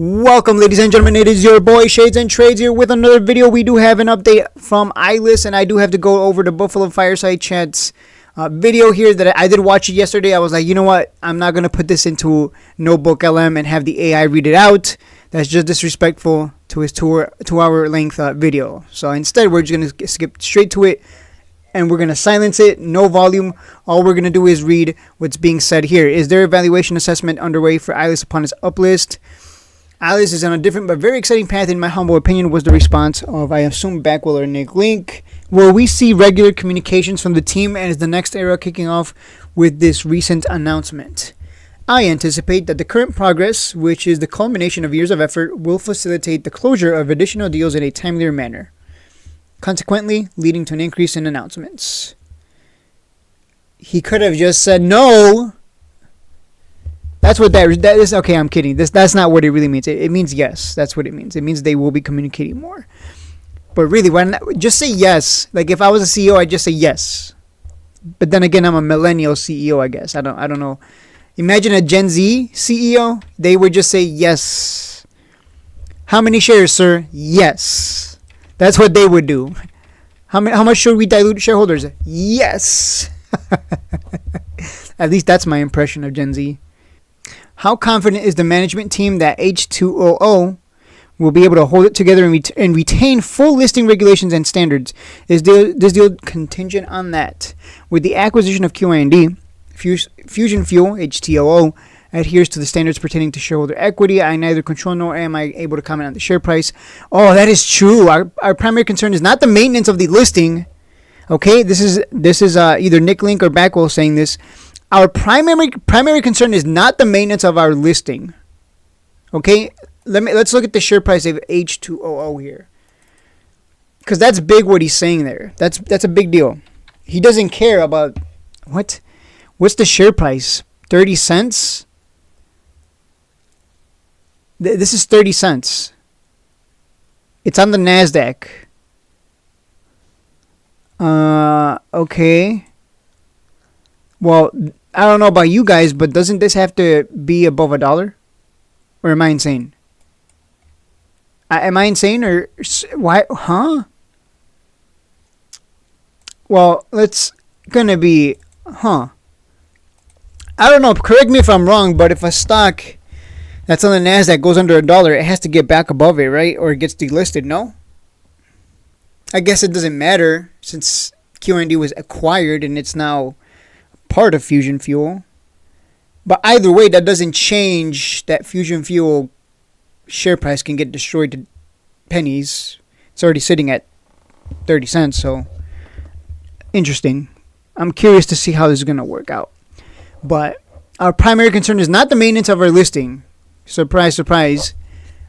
Welcome, ladies and gentlemen. It is your boy Shades and Trades here with another video. We do have an update from Ilus, and I do have to go over the Buffalo Fireside Chat's video here that I did watch it yesterday. I was like, you know what? I'm not going to put this into Notebook LM and have the AI read it out. That's just disrespectful to his 2-hour length video. So instead, we're just going to skip straight to it, and we're going to silence it, no volume. All we're going to do is read what's being said here. Is there evaluation assessment underway for Ilus upon its uplist? Ilus is on a different but very exciting path, in my humble opinion, was the response of, I assume, Backwell or Nick Link. Will we see regular communications from the team, and is the next era kicking off with this recent announcement? I anticipate that the current progress, which is the culmination of years of effort, will facilitate the closure of additional deals in a timelier manner, consequently leading to an increase in announcements. He could have just said no. That's what that is. Okay, I'm kidding. That's not what it really means. It means yes. That's what it means. It means they will be communicating more. But really, just say yes. Like if I was a CEO, I'd just say yes. But then again, I'm a millennial CEO, I guess. I don't know. Imagine a Gen Z CEO. They would just say yes. How many shares, sir? Yes. That's what they would do. How much should we dilute shareholders? Yes. At least that's my impression of Gen Z. How confident is the management team that H2OO will be able to hold it together and retain full listing regulations and standards? Is this deal contingent on that? With the acquisition of QIND, Fusion Fuel, H2OO, adheres to the standards pertaining to shareholder equity. I neither control nor am I able to comment on the share price. Oh, that is true. Our primary concern is not the maintenance of the listing. Okay, this is either Nick Link or Backwell saying this. Our primary concern is not the maintenance of our listing. Okay, let's look at the share price of H2OO here, because that's big what he's saying there. That's a big deal. He doesn't care about what's the share price? 30 cents. This is 30 cents. It's on the NASDAQ. Okay. Well, I don't know about you guys, but doesn't this have to be above $1? Or am I insane? Am I insane or why? Huh? Well, it's gonna be, I don't know. Correct me if I'm wrong, but if a stock that's on the NASDAQ goes under $1, it has to get back above it, right? Or it gets delisted, no? I guess it doesn't matter since QND was acquired and it's now part of Fusion Fuel. But either way, that doesn't change that Fusion Fuel share price can get destroyed to pennies. It's already sitting at 30 cents, so interesting. I'm curious to see how this is going to work out. But our primary concern is not the maintenance of our listing. Surprise, surprise.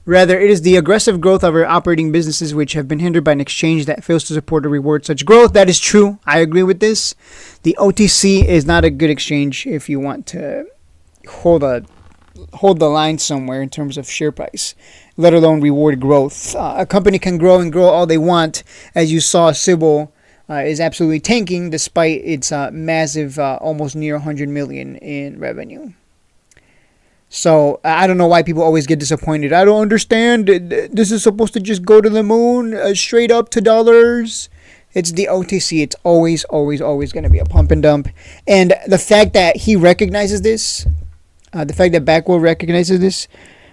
Rather, it is the aggressive growth of our operating businesses, which have been hindered by an exchange that fails to support or reward such growth. That is true. I agree with this. The OTC is not a good exchange if you want to hold the line somewhere in terms of share price, let alone reward growth. A company can grow and grow all they want. As you saw, Sybil is absolutely tanking despite its massive, almost near 100 million in revenue. So I don't know why people always get disappointed. I don't understand. This is supposed to just go to the moon, straight up to dollars. It's the OTC. It's always going to be a pump and dump. And the fact that he recognizes this, the fact that Backwell recognizes this,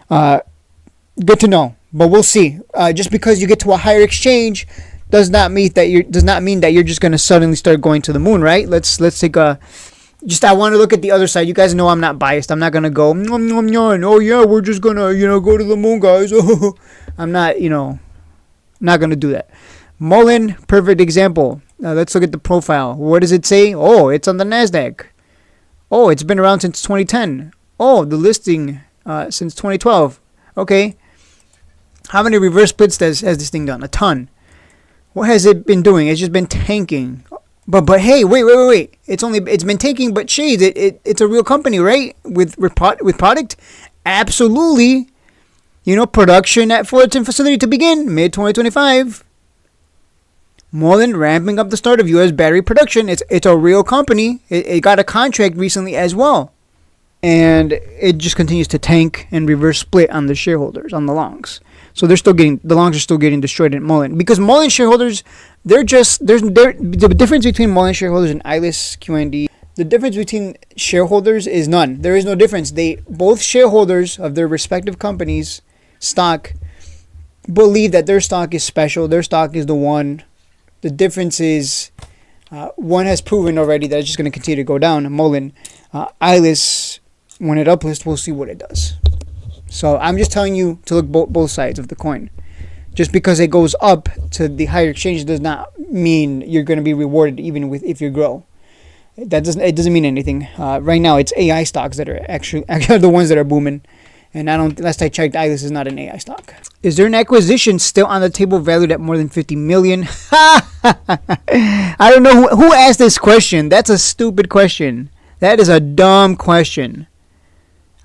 good to know. But we'll see. Just because you get to a higher exchange does not mean that you're just going to suddenly start going to the moon, right? Let's take a. I want to look at the other side. You guys know I'm not biased. I'm not going to go, oh yeah, we're just going to, go to the moon, guys. I'm not, not going to do that. Mullen, perfect example. Let's look at the profile. What does it say? Oh, it's on the NASDAQ. Oh, it's been around since 2010. Oh, the listing since 2012. Okay. How many reverse splits has this thing done? A ton. What has it been doing? It's just been tanking. But hey, wait. It's been tanking, but Shades, it's a real company, right? With product, absolutely. Production at Fullerton facility to begin mid-2025. More than ramping up the start of U.S. battery production. It's a real company. It got a contract recently as well. and it just continues to tank and reverse split on the shareholders, on the longs. So the longs are still getting destroyed at Mullen, because Mullen shareholders, the difference between Mullen shareholders and Ilus QND, the difference between shareholders is none. There is no difference. Both shareholders of their respective companies' stock believe that their stock is special. Their stock is the one. The difference is one has proven already that it's just going to continue to go down. Mullen, Ilus, when it uplists, we'll see what it does. So I'm just telling you to look both sides of the coin. Just because it goes up to the higher exchange does not mean you're going to be rewarded even if you grow. It doesn't mean anything. Right now, it's AI stocks that are actually the ones that are booming. And last I checked, Ilus is not an AI stock. Is there an acquisition still on the table valued at more than $50 million? I don't know who asked this question. That's a stupid question. That is a dumb question.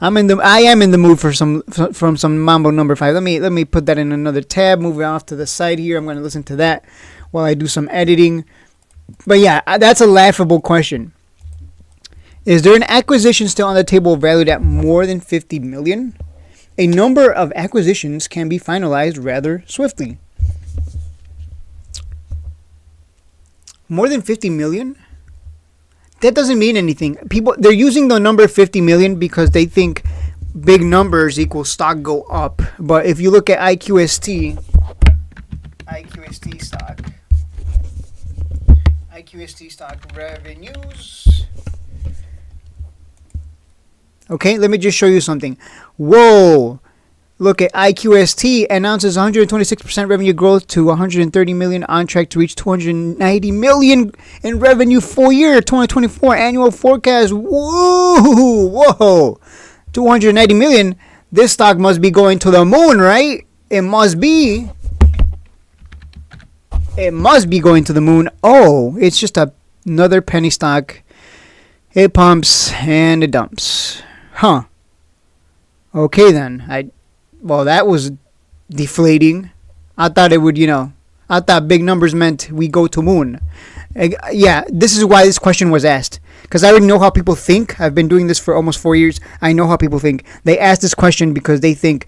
I am in the mood for some Mambo number 5. Let me put that in another tab. Move it off to the side here. I'm going to listen to that while I do some editing. But yeah, that's a laughable question. Is there an acquisition still on the table valued at more than $50 million? A number of acquisitions can be finalized rather swiftly. More than $50 million? That doesn't mean anything. They're using the number 50 million because they think big numbers equal stock go up. But if you look at IQST stock revenues. Okay, let me just show you something. Whoa! Look at IQST announces 126% revenue growth to 130 million, on track to reach 290 million in revenue full year 2024 annual forecast. Whoa! 290 million. This stock must be going to the moon, right? It must be. It must be going to the moon. Oh, it's just another penny stock. It pumps and it dumps. Huh. Okay then. Well, that was deflating. I thought it would, I thought big numbers meant we go to moon. Yeah, this is why this question was asked. Because I already know how people think. I've been doing this for almost 4 years. I know how people think. They asked this question because they think,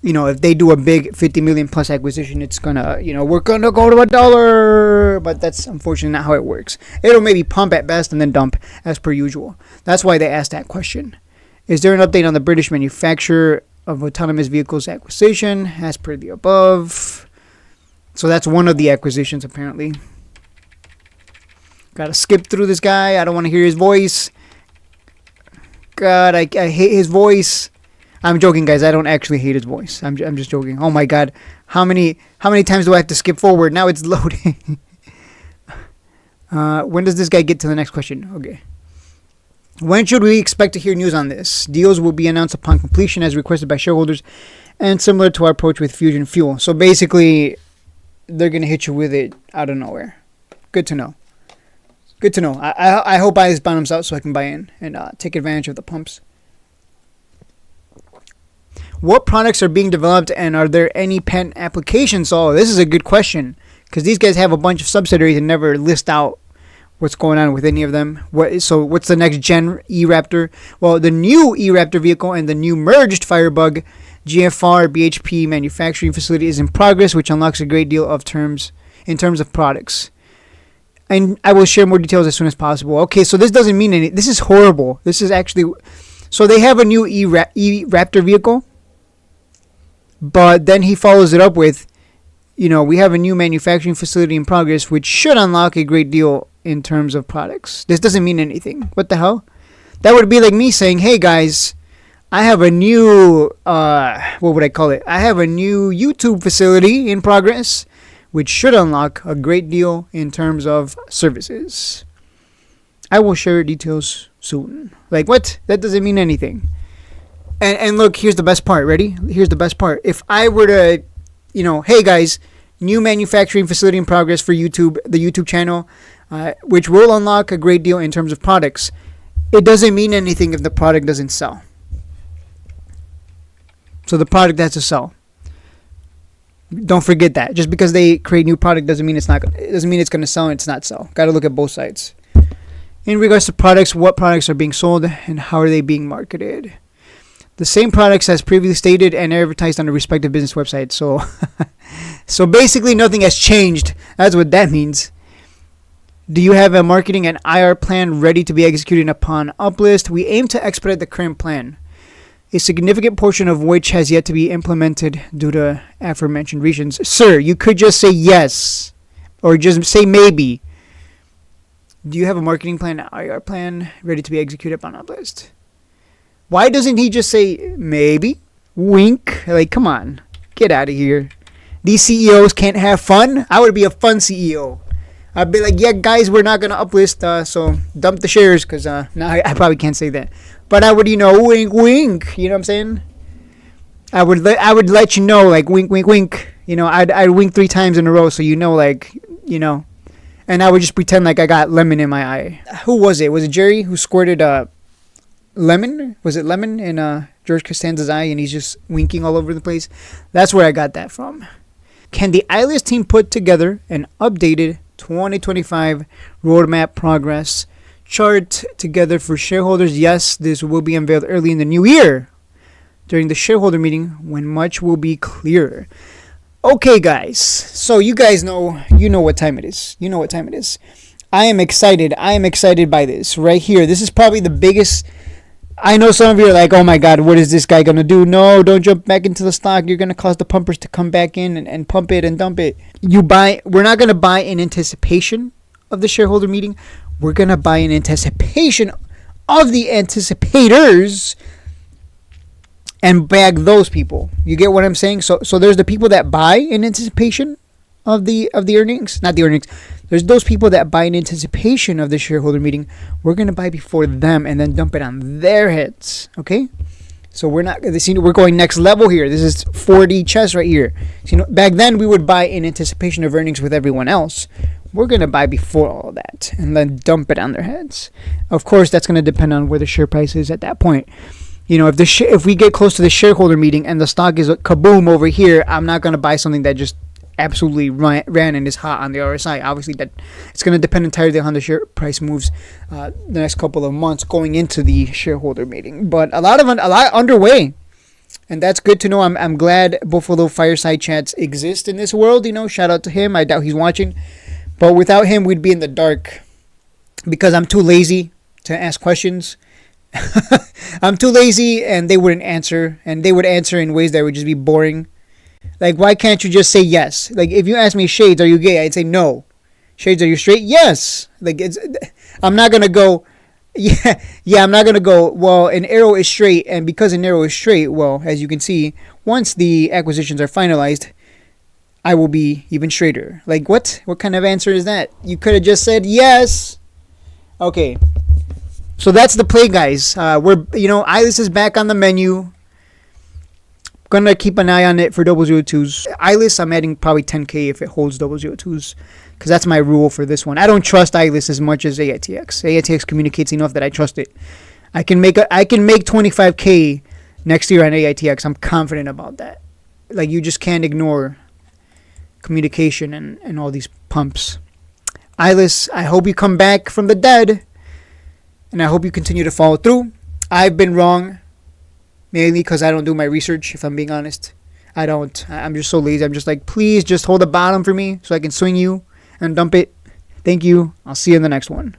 if they do a big 50 million plus acquisition, it's going to, we're going to go to $1. But that's unfortunately not how it works. It'll maybe pump at best and then dump as per usual. That's why they asked that question. Is there an update on the British manufacturer of autonomous vehicles acquisition as per the above? So that's one of the acquisitions apparently. Gotta skip through this guy. I don't want to hear his voice. God, I hate his voice. I'm joking, guys. I don't actually hate his voice. I'm just joking. Oh my God, how many times do I have to skip forward? Now it's loading. When does this guy get to the next question? Okay. When should we expect to hear news on this? Deals will be announced upon completion as requested by shareholders and similar to our approach with Fusion Fuel. So basically, they're going to hit you with it out of nowhere. Good to know. Good to know. I hope I just balance out so I can buy in and take advantage of the pumps. What products are being developed and are there any patent applications? Oh, this is a good question because these guys have a bunch of subsidiaries and never list out what's going on with any of them. So what's the next gen E-Raptor? Well, the new E-Raptor vehicle and the new merged Firebug GFR BHP manufacturing facility is in progress, which unlocks a great deal of terms of products. And I will share more details as soon as possible. Okay, so this doesn't mean anything. This is horrible. This is actually... So they have a new E-Raptor vehicle, but then he follows it up with, we have a new manufacturing facility in progress, which should unlock a great deal in terms of products. This doesn't mean anything. What the hell? That would be like me saying, hey guys, I have a new, what would I call it? I have a new YouTube facility in progress, which should unlock a great deal in terms of services. I will share details soon. Like what? That doesn't mean anything. And look, here's the best part. Ready? Here's the best part. If I were to, hey guys, new manufacturing facility in progress for YouTube, the YouTube channel, which will unlock a great deal in terms of products. It doesn't mean anything if the product doesn't sell. So the product has to sell. Don't forget that. Just because they create new product doesn't mean it's not. It doesn't mean it's going to sell and it's not sell. Got to look at both sides. In regards to products, what products are being sold and how are they being marketed? The same products as previously stated and advertised on the respective business website. So basically nothing has changed. That's what that means. Do you have a marketing and IR plan ready to be executed upon uplist? We aim to expedite the current plan, a significant portion of which has yet to be implemented due to aforementioned reasons. Sir, you could just say yes or just say maybe. Do you have a marketing plan and IR plan ready to be executed upon uplist? Why doesn't he just say maybe? Wink. Like, come on. Get out of here. These CEOs can't have fun. I would be a fun CEO. I'd be like, yeah, guys, we're not going to uplist, so dump the shares, because no, I probably can't say that. But I would, wink, wink. You know what I'm saying? I would let you know, like, wink, wink, wink. I'd wink 3 times in a row, so and I would just pretend like I got lemon in my eye. Who was it? Was it Jerry who squirted lemon? Was it lemon in George Costanza's eye, and he's just winking all over the place? That's where I got that from. Can the Ilus team put together an updated 2025 roadmap progress chart together for shareholders? Yes, this will be unveiled early in the new year during the shareholder meeting when much will be clearer. Okay, guys. So you guys know what time it is. You know what time it is. I am excited. I am excited by this right here. This is probably the biggest. I know some of you are like, oh my God, what is this guy going to do? No, don't jump back into the stock. You're going to cause the pumpers to come back in and pump it and dump it. We're not going to buy in anticipation of the shareholder meeting. We're going to buy in anticipation of the anticipators and bag those people. You get what I'm saying? So there's the people that buy in anticipation of the earnings, not the earnings. There's those people that buy in anticipation of the shareholder meeting. We're going to buy before them and then dump it on their heads. Okay? So we're going next level here. This is 4D chess right here. So, back then we would buy in anticipation of earnings with everyone else. We're going to buy before all of that and then dump it on their heads. Of course, that's going to depend on where the share price is at that point. If we get close to the shareholder meeting and the stock is a kaboom over here, I'm not going to buy something that just absolutely ran and is hot on the RSI. Obviously, that it's going to depend entirely on how the share price moves the next couple of months going into the shareholder meeting. But a lot underway, and that's good to know. I'm glad Buffalo Fireside Chats exist in this world. Shout out to him. I doubt he's watching, but without him, we'd be in the dark because I'm too lazy to ask questions. I'm too lazy, and they wouldn't answer, and they would answer in ways that would just be boring. Like, why can't you just say yes? Like, if you ask me, Shades, are you gay? I'd say no. Shades, are you straight? Yes. Like, I'm not gonna go. Yeah. I'm not gonna go. Well, an arrow is straight, and because an arrow is straight, well, as you can see, once the acquisitions are finalized, I will be even straighter. Like, what? What kind of answer is that? You could have just said yes. Okay. So that's the play, guys. Ilus is back on the menu. Gonna keep an eye on it for 002s. Ilus, I'm adding probably 10K if it holds 002s, because that's my rule for this one. I don't trust Ilus as much as AITX. AITX communicates enough that I trust it. I can make 25K next year on AITX. I'm confident about that. Like, you just can't ignore communication and all these pumps. Ilus, I hope you come back from the dead, and I hope you continue to follow through. I've been wrong. Mainly because I don't do my research, if I'm being honest. I don't. I'm just so lazy. I'm just like, please just hold the bottom for me so I can swing you and dump it. Thank you. I'll see you in the next one.